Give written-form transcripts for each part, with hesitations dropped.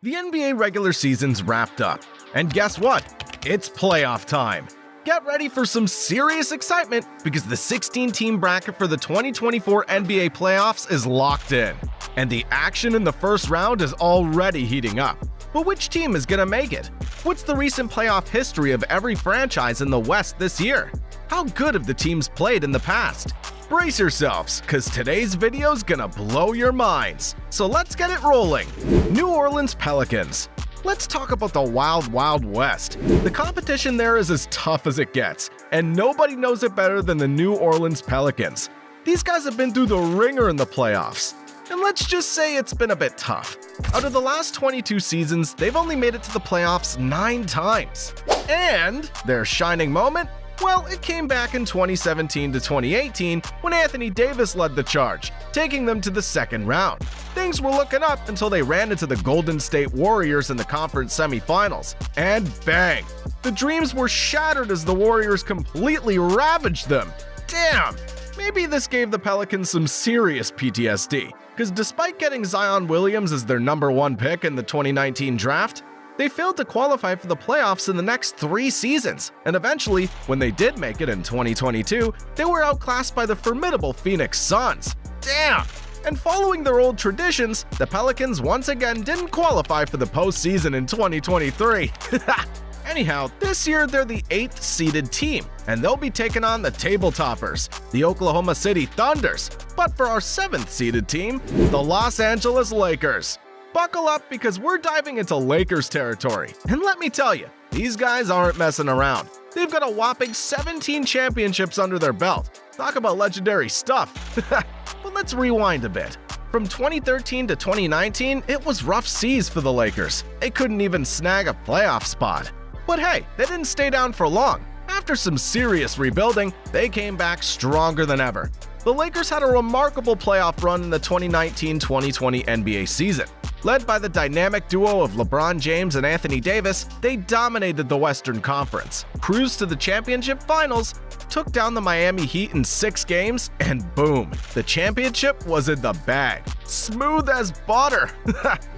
The NBA regular season's wrapped up, and guess what? It's playoff time. Get ready for some serious excitement because the 16-team bracket for the 2024 NBA playoffs is locked in, and the action in the first round is already heating up. But which team is gonna make it? What's the recent playoff history of every franchise in the West this year? How good have the teams played in the past? Brace yourselves, cause today's video's gonna blow your minds. So let's get it rolling. New Orleans Pelicans. Let's talk about the Wild Wild West. The competition there is as tough as it gets, and nobody knows it better than the New Orleans Pelicans. These guys have been through the ringer in the playoffs, and let's just say it's been a bit tough. Out of the last 22 seasons, they've only made it to the playoffs 9 times. And their shining moment? Well, it came back in 2017 to 2018 when Anthony Davis led the charge, taking them to the second round. Things were looking up until they ran into the Golden State Warriors in the conference semifinals. And bang! The dreams were shattered as the Warriors completely ravaged them. Damn! Maybe this gave the Pelicans some serious PTSD, because despite getting Zion Williams as their #1 pick in the 2019 draft, they failed to qualify for the playoffs in the next 3 seasons, and eventually, when they did make it in 2022, they were outclassed by the formidable Phoenix Suns. Damn! And following their old traditions, the Pelicans once again didn't qualify for the postseason in 2023. Anyhow, this year they're the 8th seeded team, and they'll be taking on the table toppers, the Oklahoma City Thunders. But for our 7th seeded team, the Los Angeles Lakers. Buckle up because we're diving into Lakers territory. And let me tell you, these guys aren't messing around. They've got a whopping 17 championships under their belt. Talk about legendary stuff. But let's rewind a bit. From 2013 to 2019, it was rough seas for the Lakers. They couldn't even snag a playoff spot. But hey, they didn't stay down for long. After some serious rebuilding, they came back stronger than ever. The Lakers had a remarkable playoff run in the 2019-2020 NBA season. Led by the dynamic duo of LeBron James and Anthony Davis, they dominated the Western Conference, cruised to the championship finals, took down the Miami Heat in 6 games, and boom, the championship was in the bag. Smooth as butter.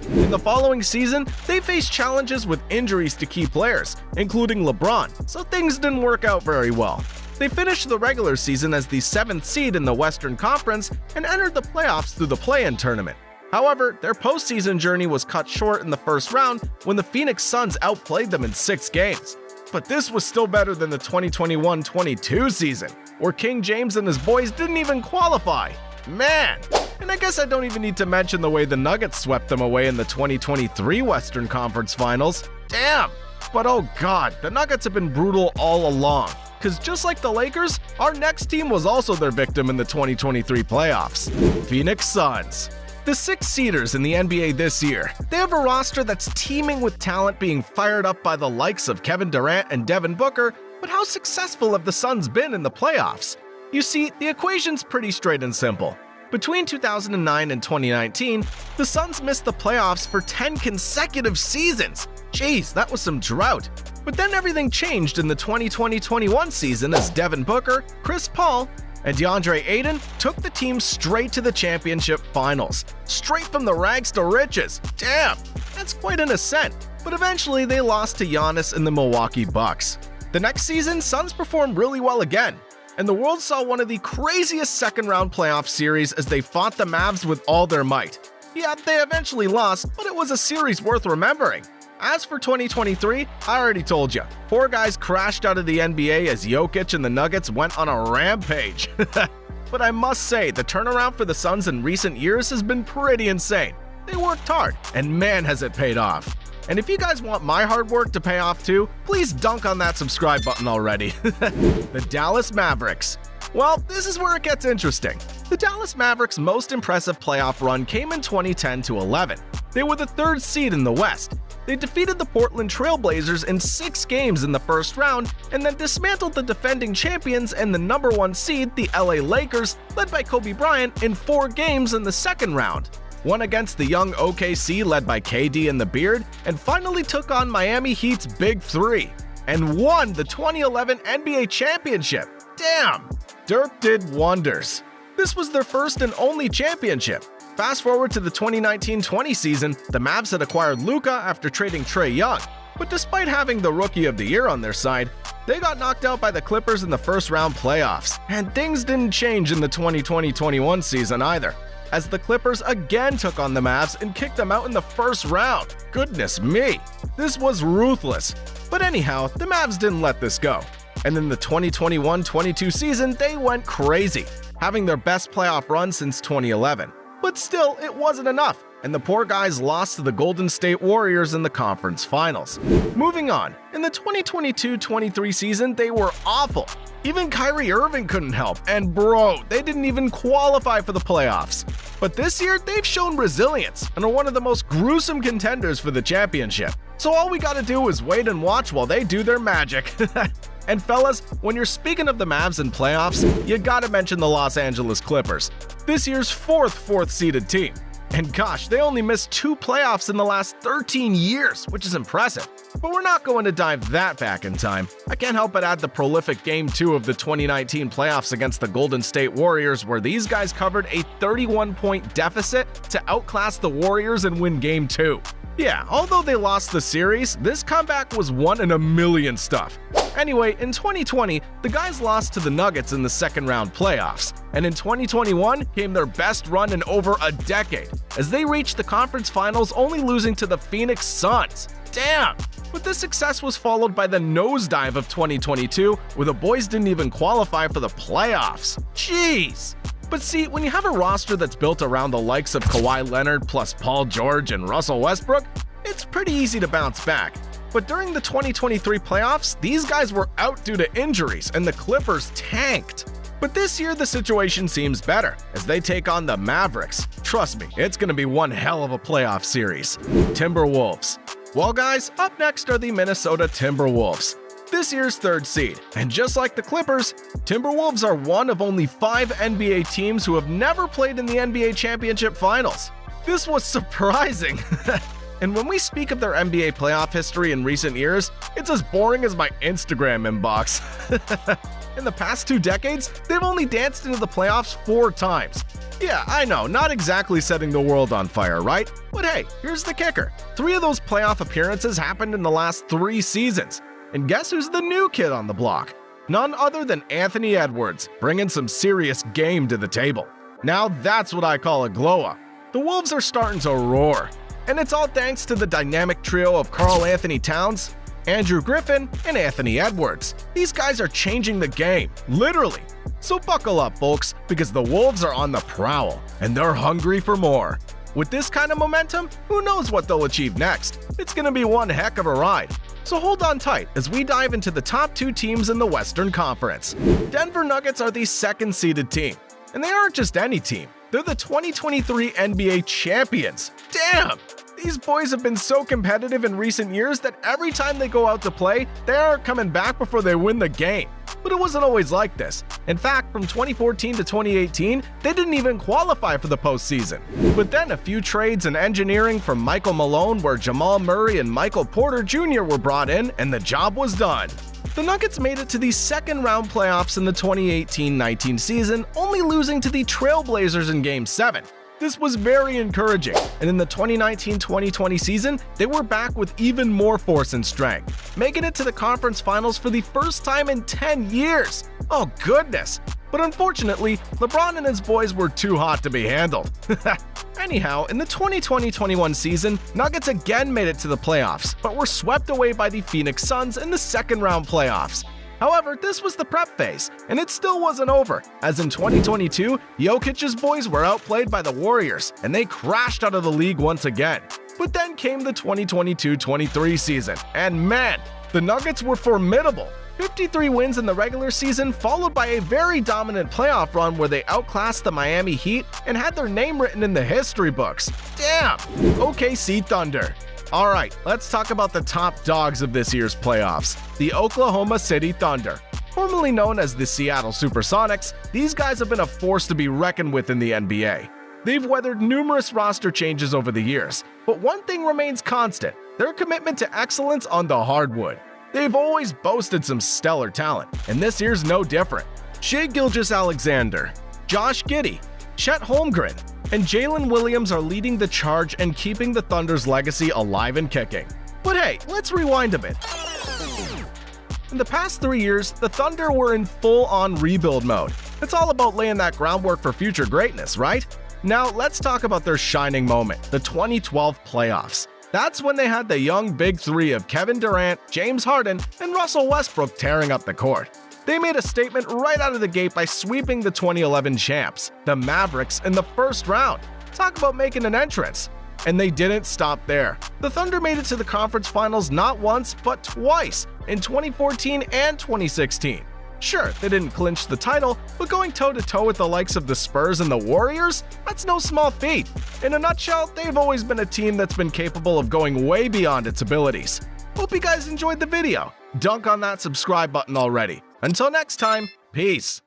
In the following season, they faced challenges with injuries to key players, including LeBron, so things didn't work out very well. They finished the regular season as the 7th seed in the Western Conference and entered the playoffs through the play-in tournament. However, their postseason journey was cut short in the first round when the Phoenix Suns outplayed them in 6 games. But this was still better than the 2021-22 season, where King James and his boys didn't even qualify. Man! And I guess I don't even need to mention the way the Nuggets swept them away in the 2023 Western Conference Finals. Damn! But oh god, the Nuggets have been brutal all along. Because just like the Lakers, our next team was also their victim in the 2023 playoffs. Phoenix Suns. The 6 seeders in the NBA this year, they have a roster that's teeming with talent being fired up by the likes of Kevin Durant and Devin Booker, but how successful have the Suns been in the playoffs? You see, the equation's pretty straight and simple. Between 2009 and 2019, the Suns missed the playoffs for 10 consecutive seasons. Jeez, that was some drought. But then everything changed in the 2020-21 season as Devin Booker, Chris Paul, and DeAndre Ayton took the team straight to the championship finals. Straight from the rags to riches. Damn, that's quite an ascent. But eventually they lost to Giannis and the Milwaukee Bucks. The next season, Suns performed really well again, and the world saw one of the craziest second-round playoff series as they fought the Mavs with all their might. Yeah, they eventually lost, but it was a series worth remembering. As for 2023, I already told you, poor guys crashed out of the NBA as Jokic and the Nuggets went on a rampage. But I must say, the turnaround for the Suns in recent years has been pretty insane. They worked hard, and man has it paid off. And if you guys want my hard work to pay off too, please dunk on that subscribe button already. The Dallas Mavericks. Well, this is where it gets interesting. The Dallas Mavericks' most impressive playoff run came in 2010-11. They were the 3rd seed in the West. They defeated the Portland Trail Blazers in 6 games in the first round and then dismantled the defending champions and the #1 seed, the LA Lakers, led by Kobe Bryant, in 4 games in the second round. Won against the young OKC led by KD and the Beard, and finally took on Miami Heat's Big 3, and won the 2011 NBA Championship. Damn! Dirk did wonders. This was their first and only championship. Fast forward to the 2019-20 season, the Mavs had acquired Luka after trading Trae Young, but despite having the Rookie of the Year on their side, they got knocked out by the Clippers in the first-round playoffs, and things didn't change in the 2020-21 season either, as the Clippers again took on the Mavs and kicked them out in the first round. Goodness me, this was ruthless. But anyhow, the Mavs didn't let this go, and in the 2021-22 season, they went crazy, having their best playoff run since 2011. But still, it wasn't enough, and the poor guys lost to the Golden State Warriors in the conference finals. Moving on, in the 2022-23 season, they were awful. Even Kyrie Irving couldn't help, and bro, they didn't even qualify for the playoffs. But this year, they've shown resilience and are one of the most gruesome contenders for the championship. So all we gotta do is wait and watch while they do their magic. And fellas, when you're speaking of the Mavs in playoffs, you gotta mention the Los Angeles Clippers, this year's fourth-seeded team. And gosh, they only missed 2 playoffs in the last 13 years, which is impressive. But we're not going to dive that back in time. I can't help but add the prolific Game 2 of the 2019 playoffs against the Golden State Warriors, where these guys covered a 31-point deficit to outclass the Warriors and win Game 2. Yeah, although they lost the series, this comeback was one in a million stuff. Anyway, in 2020, the guys lost to the Nuggets in the second-round playoffs, and in 2021 came their best run in over a decade, as they reached the conference finals only losing to the Phoenix Suns. Damn! But this success was followed by the nosedive of 2022, where the boys didn't even qualify for the playoffs. Jeez! But see, when you have a roster that's built around the likes of Kawhi Leonard plus Paul George and Russell Westbrook, it's pretty easy to bounce back. But during the 2023 playoffs, these guys were out due to injuries and the Clippers tanked. But this year the situation seems better, as they take on the Mavericks. Trust me, it's going to be one hell of a playoff series. Timberwolves. Well guys, up next are the Minnesota Timberwolves, this year's 3rd seed, and just like the Clippers, Timberwolves are one of only 5 NBA teams who have never played in the NBA Championship Finals. This was surprising. And when we speak of their NBA playoff history in recent years, it's as boring as my Instagram inbox. In the past 2 decades, they've only danced into the playoffs 4 times. Yeah, I know, not exactly setting the world on fire, right? But hey, here's the kicker. 3 of those playoff appearances happened in the last 3 seasons. And guess who's the new kid on the block? None other than Anthony Edwards, bringing some serious game to the table. Now that's what I call a glow-up. The Wolves are starting to roar, and it's all thanks to the dynamic trio of Karl Anthony Towns, Andrew Griffin, and Anthony Edwards. These guys are changing the game, literally. So buckle up, folks, because the Wolves are on the prowl, and they're hungry for more. With this kind of momentum, who knows what they'll achieve next? It's gonna be one heck of a ride. So hold on tight as we dive into the top 2 teams in the Western Conference. Denver Nuggets are the 2nd-seeded team, and they aren't just any team. They're the 2023 NBA champions. Damn! These boys have been so competitive in recent years that every time they go out to play, they aren't coming back before they win the game. But it wasn't always like this. In fact, from 2014 to 2018, they didn't even qualify for the postseason. But then a few trades and engineering from Michael Malone, where Jamal Murray and Michael Porter Jr. were brought in, and the job was done. The Nuggets made it to the second-round playoffs in the 2018-19 season, only losing to the Trailblazers in Game 7. This was very encouraging, and in the 2019-2020 season, they were back with even more force and strength, making it to the conference finals for the first time in 10 years. Oh goodness! But unfortunately, LeBron and his boys were too hot to be handled. Anyhow, in the 2020-21 season, Nuggets again made it to the playoffs, but were swept away by the Phoenix Suns in the second-round playoffs. However, this was the prep phase, and it still wasn't over, as in 2022, Jokic's boys were outplayed by the Warriors, and they crashed out of the league once again. But then came the 2022-23 season, and man, the Nuggets were formidable. 53 wins in the regular season, followed by a very dominant playoff run where they outclassed the Miami Heat and had their name written in the history books. Damn! OKC Thunder. Alright, let's talk about the top dogs of this year's playoffs, the Oklahoma City Thunder. Formerly known as the Seattle Supersonics, these guys have been a force to be reckoned with in the NBA. They've weathered numerous roster changes over the years, but one thing remains constant: their commitment to excellence on the hardwood. They've always boasted some stellar talent, and this year's no different. Shai Gilgeous-Alexander, Josh Giddey, Chet Holmgren, and Jalen Williams are leading the charge and keeping the Thunder's legacy alive and kicking. But hey, let's rewind a bit. In the past 3 years, the Thunder were in full-on rebuild mode. It's all about laying that groundwork for future greatness, right? Now, let's talk about their shining moment, the 2012 playoffs. That's when they had the young big three of Kevin Durant, James Harden, and Russell Westbrook tearing up the court. They made a statement right out of the gate by sweeping the 2011 champs, the Mavericks, in the first round. Talk about making an entrance. And they didn't stop there. The Thunder made it to the conference finals not once, but twice, in 2014 and 2016. Sure, they didn't clinch the title, but going toe-to-toe with the likes of the Spurs and the Warriors, that's no small feat. In a nutshell, they've always been a team that's been capable of going way beyond its abilities. Hope you guys enjoyed the video. Dunk on that subscribe button already. Until next time, peace.